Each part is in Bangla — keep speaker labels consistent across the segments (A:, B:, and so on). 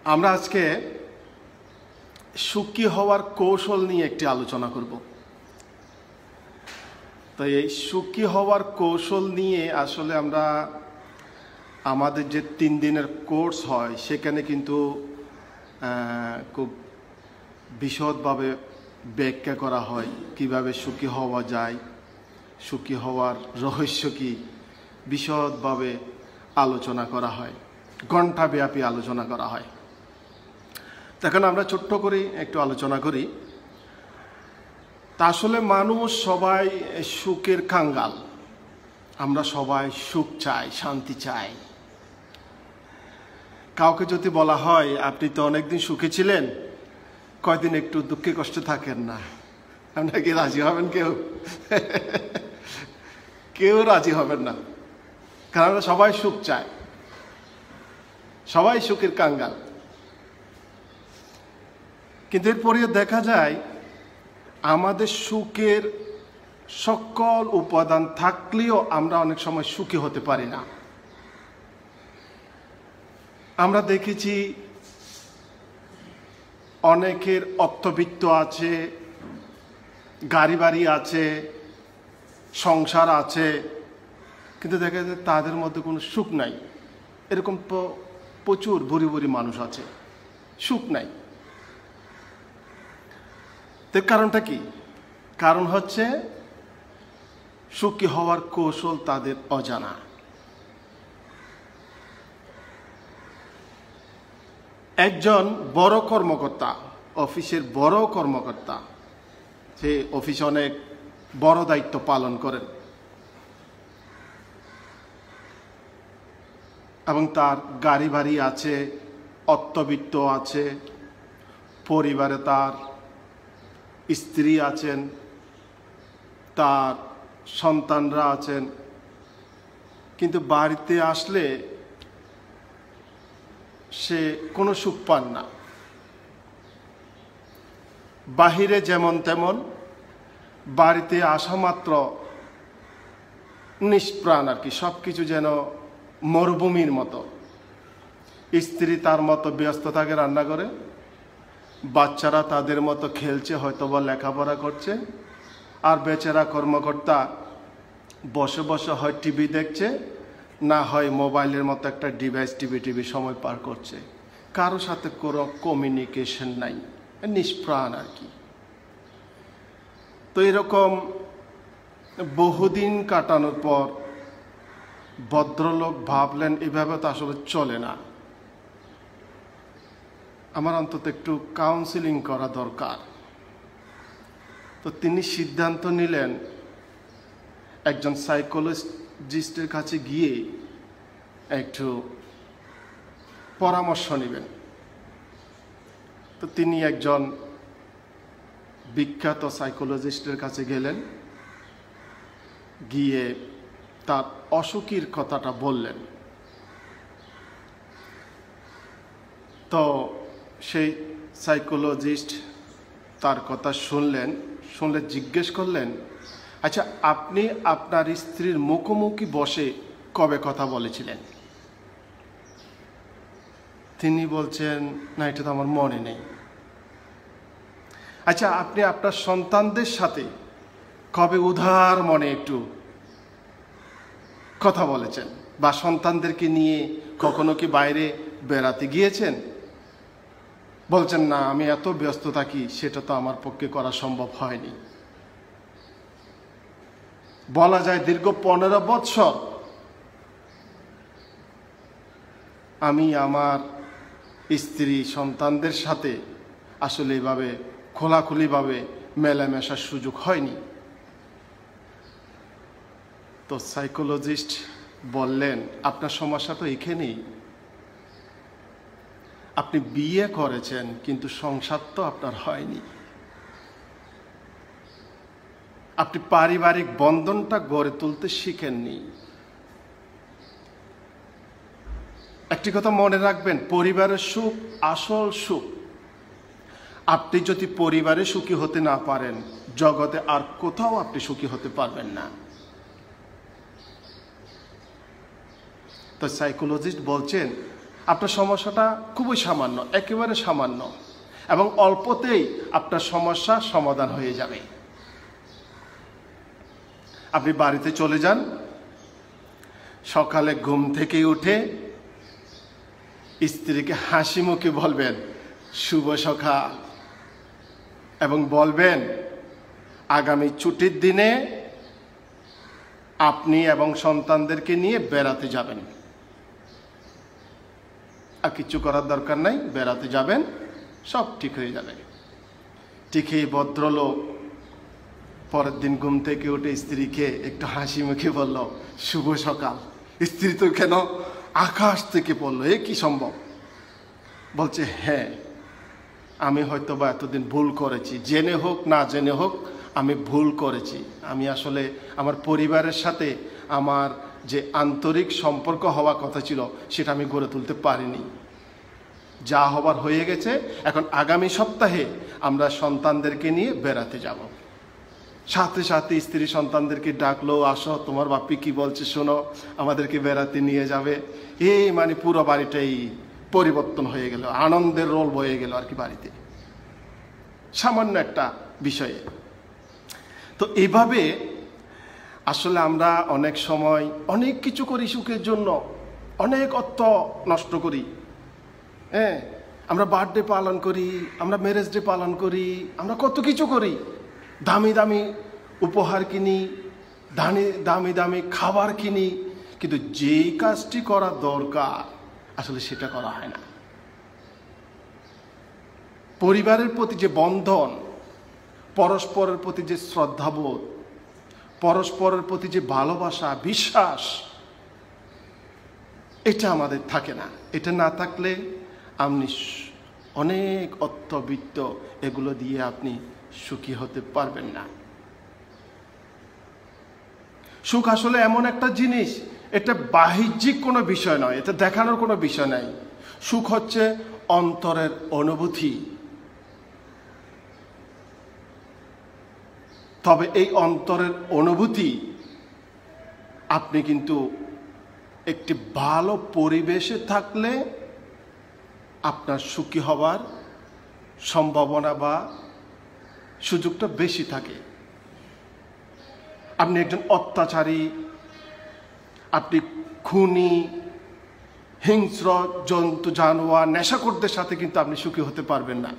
A: আমরা আজকে সুখী হওয়ার কৌশল নিয়ে একটি আলোচনা করব। তো এই সুখী হওয়ার কৌশল নিয়ে আসলে আমরা আমাদের যে 3 দিনের কোর্স হয় সেখানে কিন্তু খুব বিশদভাবে ব্যাখ্যা করা হয় কিভাবে সুখী হওয়া যায়, সুখী হওয়ার রহস্য কি, বিশদভাবে আলোচনা করা হয়, ঘণ্টাব্যাপী আলোচনা করা হয়। তখন আমরা ছোট্ট করে একটু আলোচনা করি। তা আসলে মানুষ সবাই সুখের কাঙ্গাল, আমরা সবাই সুখ চাই, শান্তি চাই। কাউকে যদি বলা হয় আপনি তো অনেকদিন সুখে ছিলেন, কয়দিন একটু দুঃখে কষ্ট থাকেন না, আপনারা কি রাজি হবেন? কেউ রাজি হবেন না, কারণ সবাই সুখ চায়, সবাই সুখের কাঙ্গাল। কিন্তু এরপরে দেখা যায় আমাদের সুখের সকল উপাদান থাকলেও আমরা অনেক সময় সুখী হতে পারি না। আমরা দেখেছি অনেকের অর্থবিত্ত আছে, গাড়ি বাড়ি আছে, সংসার আছে, কিন্তু দেখা যায় তাদের মধ্যে কোনো সুখ নাই। এরকম প্রচুর বুড়ি বুড়ি মানুষ আছে, সুখ নাই। এর কারণটা কি? কারণ হচ্ছে সুখী হওয়ার কৌশল তাদের অজানা। একজন বড় কর্মকর্তা, অফিসের বড় কর্মকর্তা, সে অফিসে অনেক বড় দায়িত্ব পালন করেন এবং তার গাড়ি বাড়ি আছে, অর্থবিত্ত আছে, পরিবারে তার স্ত্রী আছেন, তার সন্তানরা আছেন, কিন্তু বাড়িতে আসলে সে কোনো সুখ পান না। বাহিরে যেমন তেমন, বাড়িতে আসা মাত্র নিষ্প্রাণ আর কি, সব কিছু যেন মরুভূমির মতো। স্ত্রী তার মতো ব্যস্ত থাকে রান্না করে, বাচ্চারা তাদের মতো খেলছে, হয়তো বা লেখাপড়া করছে, আর বেচারা কর্মকর্তা বসে বসে হয় টিভি দেখছে, না হয় মোবাইলের মতো একটা ডিভাইস টিভি সময় পার করছে। কারো সাথে কোনো কমিউনিকেশন নাই, নিষ্প্রাণ আর কি। তো এরকম বহুদিন কাটানোর পর ভদ্রলোক ভাবলেন এভাবে তো আসলে চলে না, আমার অন্তত একটু কাউন্সিলিং করা দরকার। তো তিনি সিদ্ধান্ত নিলেন একজন সাইকোলজিস্টের কাছে গিয়ে একটু পরামর্শ নেবেন। তো তিনি একজন বিখ্যাত সাইকোলজিস্টের কাছে গেলেন, গিয়ে তার অসুখের কথাটা বললেন। তো সেই সাইকোলজিস্ট তার কথা শুনলে জিজ্ঞেস করলেন, আচ্ছা আপনি আপনার স্ত্রীর মুখোমুখি বসে কবে কথা বলেছিলেন? তিনি বলছেন, না এটা তো আমার মনে নেই। আচ্ছা আপনি আপনার সন্তানদের সাথে কবে উদার মনে একটু কথা বলেছেন, বা সন্তানদেরকে নিয়ে কখনো কি বাইরে বেড়াতে গিয়েছেন? বলছেন, না আমি এত ব্যস্ত থাকি, সেটা তো আমার পক্ষে করা সম্ভব হয়নি। বলা যায় দীর্ঘ 15 বৎসর আমি আমার স্ত্রী সন্তানদের সাথে আসলে এভাবে খোলাখুলিভাবে মেলামেশার সুযোগ হয়নি। তো সাইকোলজিস্ট বললেন, আপনার সমস্যা তো এখানেই, আপনি বিয়ে করেছেন কিন্তু সংসার তো আপনার হয়নি, আপনি পারিবারিক বন্ধনটা গড়ে তুলতে শিখেননি। একটি কথা মনে রাখবেন, পরিবারের সুখ আসল সুখ। আপনি যদি পরিবারে সুখী হতে না পারেন, জগতে আর কোথাও আপনি সুখী হতে পারবেন না। তো সাইকোলজিস্ট বলছেন আপনার সমস্যাটা খুবই সামান্য, একেবারে সামান্য, এবং অল্পতেই আপনার সমস্যা সমাধান হয়ে যাবে। আপনি বাড়িতে চলে যান, সকালে ঘুম থেকে উঠে স্ত্রীকে হাসি মুখে বলবেন শুভ সকাল, এবং বলবেন আগামী ছুটির দিনে আপনি এবং সন্তানদেরকে নিয়ে বেড়াতে যাবেন। আর কিছু করার দরকার নাই, বেড়াতে যাবেন, সব ঠিক হয়ে যাবে। ঠিক এই ভদ্রলোক পরের দিন ঘুম থেকে উঠে স্ত্রীকে একটু হাসি মুখে বলল শুভ সকাল। স্ত্রী তো কেন আকাশ থেকে পড়লো, এ কি সম্ভব? বলছে হ্যাঁ, আমি হয়তো বা এতদিন ভুল করেছি, জেনে হোক না জেনে হোক আমি ভুল করেছি। আমি আসলে আমার পরিবারের সাথে আমার যে আন্তরিক সম্পর্ক হওয়া কথা ছিল সেটা আমি গড়ে তুলতে পারিনি। যা হবার হয়ে গেছে, এখন আগামী সপ্তাহে আমরা সন্তানদেরকে নিয়ে বেড়াতে যাব। সাথে সাথে স্ত্রী সন্তানদেরকে ডাকলো, আসো তোমার বাপি কি বলছে শোনো, আমাদেরকে বেড়াতে নিয়ে যাবে। এই মানে পুরো বাড়িটাই পরিবর্তন হয়ে গেল, আনন্দের রোল বয়ে গেল আর কি বাড়িতে, সামান্য একটা বিষয়ে। তো এইভাবে আসলে আমরা অনেক সময় অনেক কিছু করি সুখের জন্য, অনেক অর্থ নষ্ট করি। হ্যাঁ, আমরা বার্থডে পালন করি, আমরা ম্যারেজ ডে পালন করি, আমরা কত কিছু করি, দামি দামি উপহার কিনি, দামি দামি খাবার কিনি, কিন্তু যেই কাজটি করা দরকার আসলে সেটা করা হয় না। পরিবারের প্রতি যে বন্ধন, পরস্পরের প্রতি যে শ্রদ্ধাবোধ, পরস্পরের প্রতি যে ভালোবাসা, বিশ্বাস, এটা আমাদের থাকে না। এটা না থাকলে আপনি অনেক অর্থবিত্ত এগুলো দিয়ে আপনি সুখী হতে পারবেন না। সুখ আসলে এমন একটা জিনিস, এটা বাহ্যিক কোনো বিষয় নয়, এটা দেখানোর কোনো বিষয় নাই। সুখ হচ্ছে অন্তরের অনুভূতি। তবে এই অন্তরের অনুভূতি আপনি কিন্তু একটি ভালো পরিবেশে থাকলে আপনার সুখী হওয়ার সম্ভাবনা বা সুযোগটা বেশি থাকে। আপনি একজন অত্যাচারী, আপনি খুনি, হিংস্র জন্তু জানোয়ার, নেশাখোরদের সাথে কিন্তু আপনি সুখী হতে পারবেন না।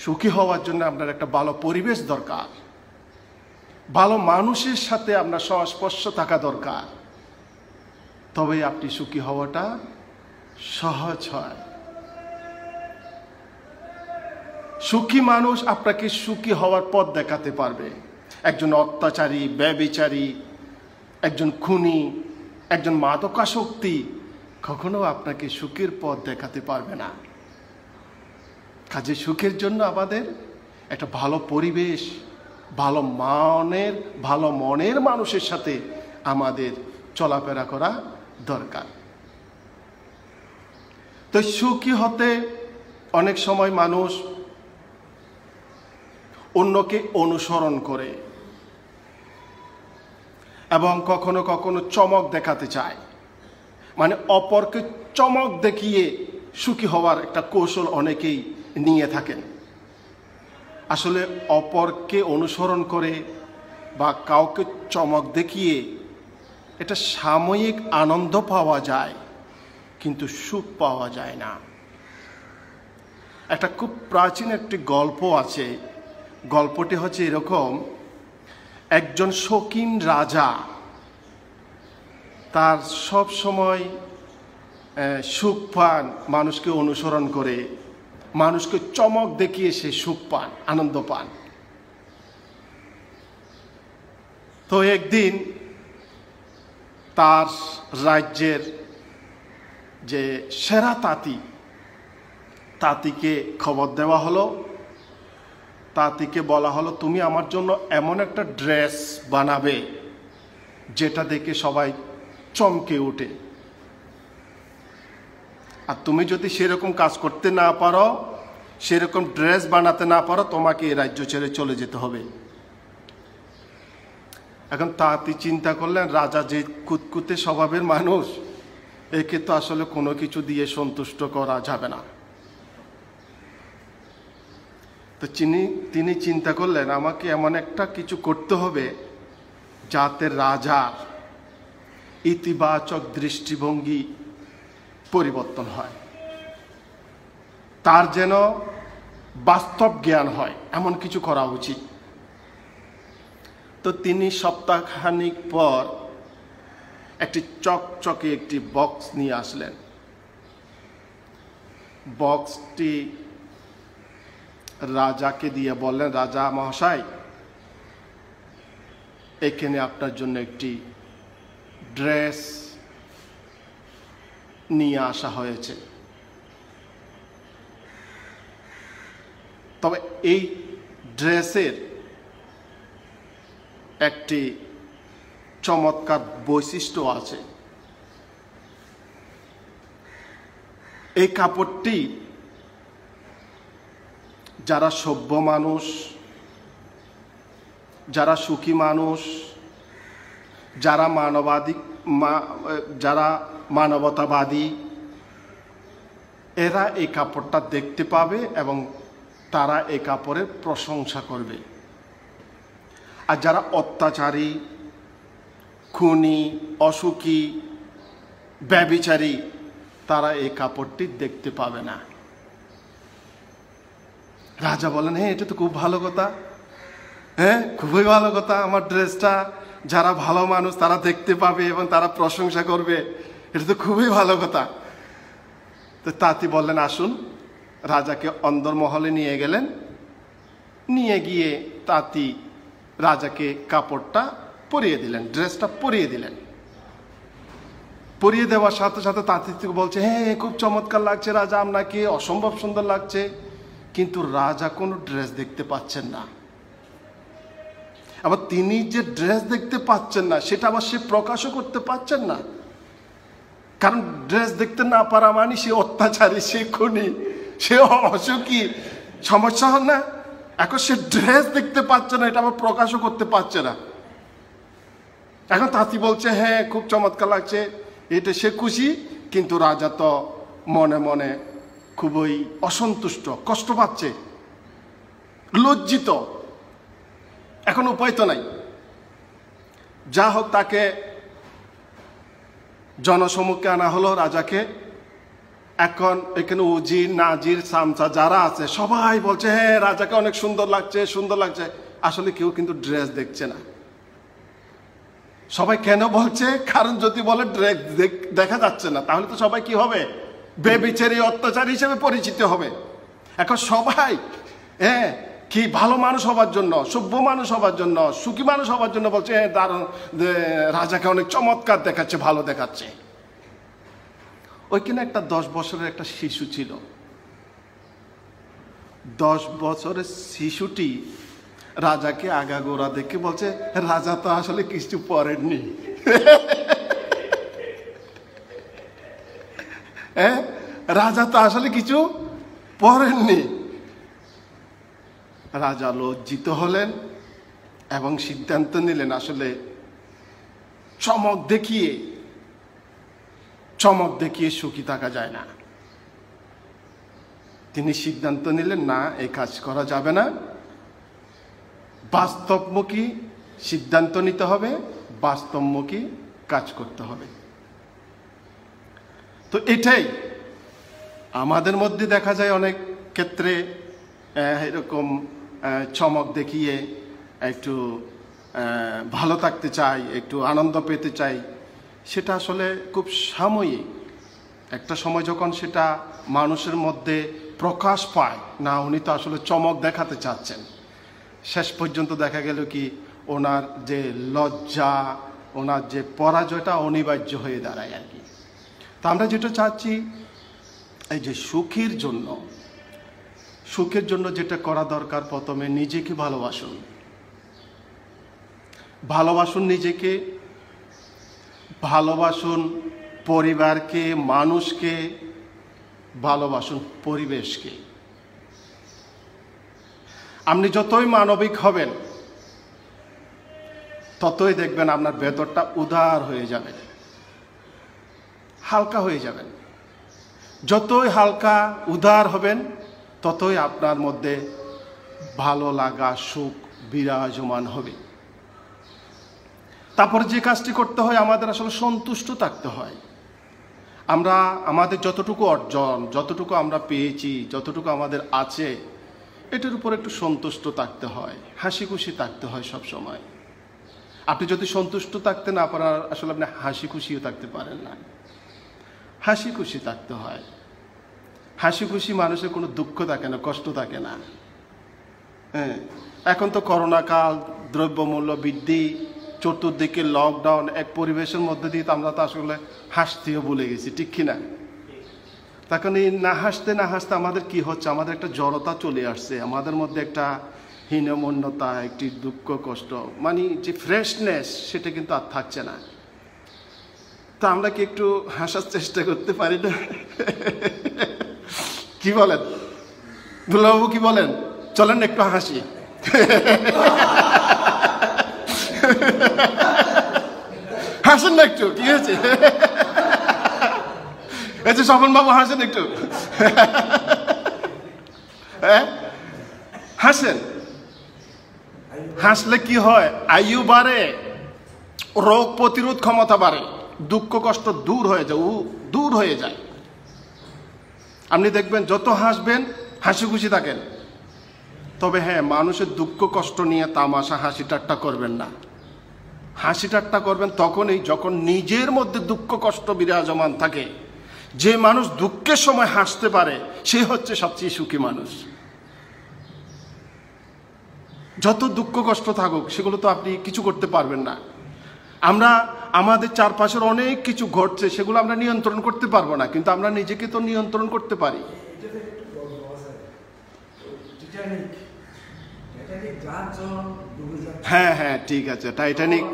A: সুখী হওয়ার জন্য আপনার একটা ভালো পরিবেশ দরকার, ভালো মানুষের সাথে আপনার সংস্পর্শ থাকা দরকার, তবে আপনি সুখী হওয়াটা সহজ হয়। সুখী মানুষ আপনাকে সুখী হওয়ার পথ দেখাতে পারবে। একজন অত্যাচারী, ব্যভিচারী, একজন খুনি, একজন মাদকাসক্তি কখনো আপনাকে সুখের পথ দেখাতে পারবে না। কাজে সুখের জন্য আমাদের একটা ভালো পরিবেশ, ভালো মনের মানুষের সাথে আমাদের চলাফেরা করা দরকার। তো সুখী হতে অনেক সময় মানুষ অন্যকে অনুসরণ করে এবং কখনো কখনো চমক দেখাতে চায়, মানে অপরকে চমক দেখিয়ে সুখী হওয়ার একটা কৌশল অনেকেই নিয়ে থাকেন। আসলে অপরকে অনুসরণ করে বা কাউকে চমক দেখিয়ে এটা সাময়িক আনন্দ পাওয়া যায়, কিন্তু সুখ পাওয়া যায় না। একটা খুব প্রাচীন একটি গল্প আছে। গল্পটি হচ্ছে এরকম: একজন শৌখিন রাজা তার সব সময় সুখ পান, মানুষকে অনুসরণ করে, মানুষকে চমক দেখিয়ে সে সুখ পান, আনন্দ পান। তো একদিন তার রাজ্যের যে সেরা তাঁতিকে খবর দেওয়া হলো। তাঁতিকে বলা হলো, তুমি আমার জন্য এমন একটা ড্রেস বানাবে যেটা দেখে সবাই চমকে ওঠে, আর তুমি যদি সেরকম কাজ করতে না পারো, সেরকম ড্রেস বানাতে না পারো, তোমাকে এই রাজ্য ছেড়ে চলে যেতে হবে। এখন তাঁতি চিন্তা করলেন, রাজা যে কুতকুতে স্বভাবের মানুষ, একে তো আসলে কোনো কিছু দিয়ে সন্তুষ্ট করা যাবে না। তো তিনি চিন্তা করলেন আমাকে এমন একটা কিছু করতে হবে যাতে রাজার ইতিবাচক দৃষ্টিভঙ্গি পরিবর্তন হয়, তার যেন বাস্তব জ্ঞান হয়, এমন কিছু করা উচিত। তো তিনি সপ্তাহখানিক পর একটি চকচকে একটি বক্স নিয়ে আসলেন। বক্সটি রাজাকে দিয়ে বললেন, রাজা মহাশয়, এখানে আপনার জন্য একটি ড্রেস নিয়ে আসা হয়েছে। তবে এই ড্রেসের একটি চমৎকার বৈশিষ্ট্য আছে। এই কাপড়টি যারা সভ্য মানুষ, যারা সুখী মানুষ, যারা মানবতাবাদী, এরা এই কাপড়টা দেখতে পাবে এবং তারা এই কাপড়ের প্রশংসা করবে। আর যারা অত্যাচারী, খুনি, অসুখী, ব্যভিচারী, তারা এই কাপড়টি দেখতে পাবে না। রাজা বলেন, হ্যাঁ এটা তো খুব ভালো কথা, হ্যাঁ খুবই ভালো কথা, আমার ড্রেসটা যারা ভালো মানুষ তারা দেখতে পাবে এবং তারা প্রশংসা করবে, এটা তো খুবই ভালো কথা। তো তাঁতি বললেন, আসুন। রাজাকে অন্দরমহলে নিয়ে গেলেন। নিয়ে গিয়ে তাঁতি রাজাকে কাপড়টা পরিয়ে দিলেন, ড্রেসটা পরিয়ে দিলেন। পরিয়ে দেওয়ার সাথে সাথে তাঁতি বলছে, হ্যাঁ খুব চমৎকার লাগছে রাজা, আপনাকে অসম্ভব সুন্দর লাগছে। কিন্তু রাজা কোনো ড্রেস দেখতে পাচ্ছেন না। আবার তিনি যে ড্রেস দেখতে পাচ্ছেন না সেটা আবার সে প্রকাশও করতে পারছেন না, কারণ ড্রেস দেখতে না পারা মানে সে অত্যাচারী, সে খুনি, সে অসুখী, সমস্যা হল না। এখন সে ড্রেস দেখতে পাচ্ছে না, এটা আবার প্রকাশও করতে পারছে না। এখন তাঁতি বলছে, হ্যাঁ খুব চমৎকার লাগছে, এটা সে খুশি, কিন্তু রাজা তো মনে মনে খুবই অসন্তুষ্ট, কষ্ট পাচ্ছে, লজ্জিত। এখন উপায় তো নাই। যা হোক, তাকে জনসমুখে আনা হলো রাজাকে। এখন এখানে উজির, নাজির, সামসা যারা আছে সবাই বলছে, হ্যাঁ রাজাকে অনেক সুন্দর লাগছে, সুন্দর লাগছে। আসলে কেউ কিন্তু ড্রেস দেখছে না। সবাই কেন বলছে? কারণ যদি বলে ড্রেস দেখা যাচ্ছে না, তাহলে তো সবাই কি হবে? বেবিচারী, অত্যাচারী হিসেবে পরিচিত হবে। এখন সবাই হ্যাঁ কি ভালো মানুষ হবার জন্য, সভ্য মানুষ হবার জন্য, সুখী মানুষ হবার জন্য বলছে, হ্যাঁ দারুণ, রাজাকে অনেক চমৎকার দেখাচ্ছে, ভালো দেখাচ্ছে। ওইখানে একটা 10 বছরের একটা শিশু ছিল। 10 বছরের শিশুটি রাজাকে আগাগোড়া দেখে বলছে, রাজা তো আসলে কিছু পরেননি। হ্যাঁ, রাজা তো আসলে কিছু পরেননি। রাজা লজ্জিত হলেন এবং সিদ্ধান্ত নিলেন, আসলে চমক দেখিয়ে সুখী থাকা যায় না। তিনি সিদ্ধান্ত নিলেন, না, এই কাজ করা যাবে না, বাস্তবমুখী সিদ্ধান্ত নিতে হবে, বাস্তবমুখী কাজ করতে হবে। তো এটাই আমাদের মধ্যে দেখা যায় অনেক ক্ষেত্রে। এরকম চমক দেখিয়ে একটু ভালো থাকতে চাই, একটু আনন্দ পেতে চাই, সেটা আসলে খুব সাময়িক। একটা সময় যখন সেটা মানুষের মধ্যে প্রকাশ পায় না, উনি তো আসলে চমক দেখাতে চাচ্ছেন, শেষ পর্যন্ত দেখা গেল কি ওনার যে লজ্জা, ওনার যে পরাজয়টা অনিবার্য হয়ে দাঁড়ায় আর কি। তা আমরা যেটা চাচ্ছি, এই যে সুখের জন্য যেটা করা দরকার, প্রথমে নিজেকে ভালোবাসুন, নিজেকে ভালোবাসুন, পরিবারকে, মানুষকে ভালোবাসুন, পরিবেশকে। আপনি যতই মানবিক হবেন ততই দেখবেন আপনার ভেতরটা উদার হয়ে যাবে। হালকা হয়ে যাবেন। যতই হালকা উদার হবেন, ততই আপনার মধ্যে ভালো লাগা, সুখ বিরাজমান হবে। তারপর যে কাজটি করতে হয়, আমাদের আসলে সন্তুষ্ট থাকতে হয়। আমরা আমাদের যতটুকু অর্জন, যতটুকু আমরা পেয়েছি, যতটুকু আমাদের আছে, এটার উপর একটু সন্তুষ্ট থাকতে হয়, হাসি খুশি থাকতে হয় সব সময়। আপনি যদি সন্তুষ্ট থাকতে না পারেন, আসলে আপনি হাসি খুশিও থাকতে পারেন না। হাসি খুশি থাকতে হয়। হাসি খুশি মানুষের কোনো দুঃখ থাকে না, কষ্ট থাকে না। হ্যাঁ, এখন তো করোনা কাল, দ্রব্যমূল্য বৃদ্ধি, চতুর্দিকে লকডাউন, এক পরিবেশের মধ্যে দিয়ে তো আমরা তো আসলে হাসতেও ভুলে গেছি, ঠিক কিনা? তখন এই না হাসতে না হাসতে আমাদের কি হচ্ছে, আমাদের একটা জড়তা চলে আসছে, আমাদের মধ্যে একটা হীনমন্যতা, একটি দুঃখ কষ্ট, মানে যে ফ্রেশনেস, সেটা কিন্তু আর থাকছে না। তো আমরা কি একটু হাসার চেষ্টা করতে পারি না? কি বলেন দুলাবাবু, কি বলেন? চলেন একটু হাসি। হাসেন না একটু, কি হয়েছে? এই যে স্বপন বাবু, হাসেন একটু। হ্যাঁ, হাসেন। হাসলে কি হয়? আয়ু বাড়ে, রোগ প্রতিরোধ ক্ষমতা বাড়ে, দুঃখ কষ্ট দূর হয়ে যায়। আপনি দেখবেন যত হাসবেন, হাসি খুশি থাকেন। তবে হ্যাঁ, মানুষের দুঃখ কষ্ট নিয়ে তামাশা হাসি ঠাট্টা করবেন না। হাসি ঠাট্টা করবেন তখনই যখন নিজের মধ্যে দুঃখ কষ্ট বিরাজমান থাকে। যে মানুষ দুঃখের সময় হাসতে পারে, সে হচ্ছে সবচেয়ে সুখী মানুষ। যত দুঃখ কষ্ট থাকুক, সেগুলো তো আপনি কিছু করতে পারবেন না। আমরা আমাদের চারপাশের অনেক কিছু ঘটছে, সেগুলো আমরা নিয়ন্ত্রণ করতে পারবো না, কিন্তু আমরা নিজেকে তো নিয়ন্ত্রণ করতে পারি। হ্যাঁ হ্যাঁ, ঠিক আছে, টাইটানিক,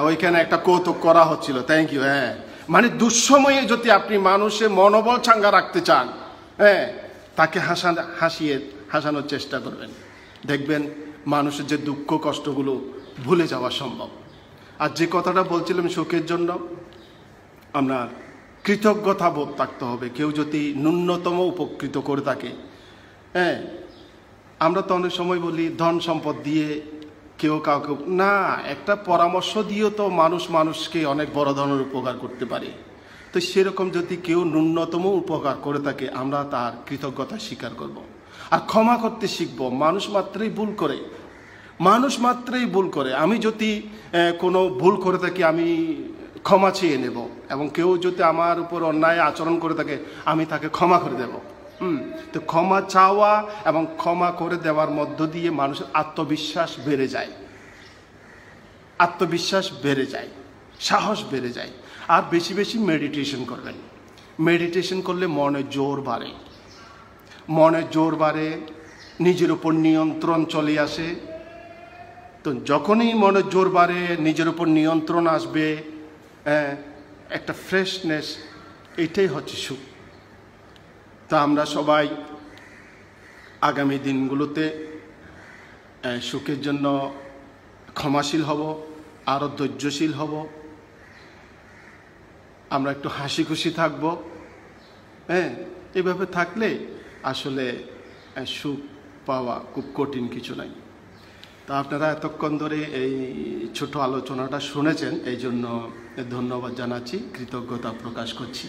A: ওইখানে একটা কৌতুক করা হচ্ছিল। Thank you. হ্যাঁ, মানে দুঃসময়ে যদি আপনি মানুষের মনোবল চাঙ্গা রাখতে চান, হ্যাঁ, তাকে হাসানোর চেষ্টা করবেন। দেখবেন মানুষের যে দুঃখ কষ্টগুলো ভুলে যাওয়া সম্ভব। আর যে কথাটা বলছিলাম সুখের জন্য, আমরা কৃতজ্ঞতা বোধ থাকতে হবে। কেউ যদি ন্যূনতম উপকৃত করে থাকে, হ্যাঁ, আমরা তো অনেক সময় বলি ধন সম্পদ দিয়ে কেউ কাউকে না, একটা পরামর্শ দিয়েও তো মানুষকে অনেক বড় ধরনের উপকার করতে পারে। তো সেরকম যদি কেউ ন্যূনতম উপকার করে থাকে, আমরা তার কৃতজ্ঞতা স্বীকার করব। আর ক্ষমা করতে শিখব। মানুষ মাত্রই ভুল করে। আমি যদি কোনো ভুল করে থাকি, আমি ক্ষমা চেয়ে নেব, এবং কেউ যদি আমার উপর অন্যায় আচরণ করে থাকে, আমি তাকে ক্ষমা করে দেব। তো ক্ষমা চাওয়া এবং ক্ষমা করে দেওয়ার মধ্য দিয়ে মানুষের আত্মবিশ্বাস বেড়ে যায়, সাহস বেড়ে যায়। আর বেশি বেশি মেডিটেশন করবেন। মেডিটেশন করলে মনে জোর বাড়ে, নিজের উপর নিয়ন্ত্রণ চলে আসে। তো যখনই মনে জোর বাড়ে, নিজের উপর নিয়ন্ত্রণ আসবে, একটা ফ্রেশনেস, এটাই হচ্ছে সুখ। তা আমরা সবাই আগামী দিনগুলোতে সুখের জন্য ক্ষমাশীল হব, আরও ধৈর্যশীল হব। আমরা একটু হাসি খুশি থাকব। হ্যাঁ, এভাবে থাকলে আসলে সুখ পাওয়া খুব কঠিন কিছু নাই। তা আপনারা এতক্ষণ ধরে এই ছোট আলোচনাটা শুনেছেন, এই জন্য ধন্যবাদ জানাচ্ছি, কৃতজ্ঞতা প্রকাশ করছি।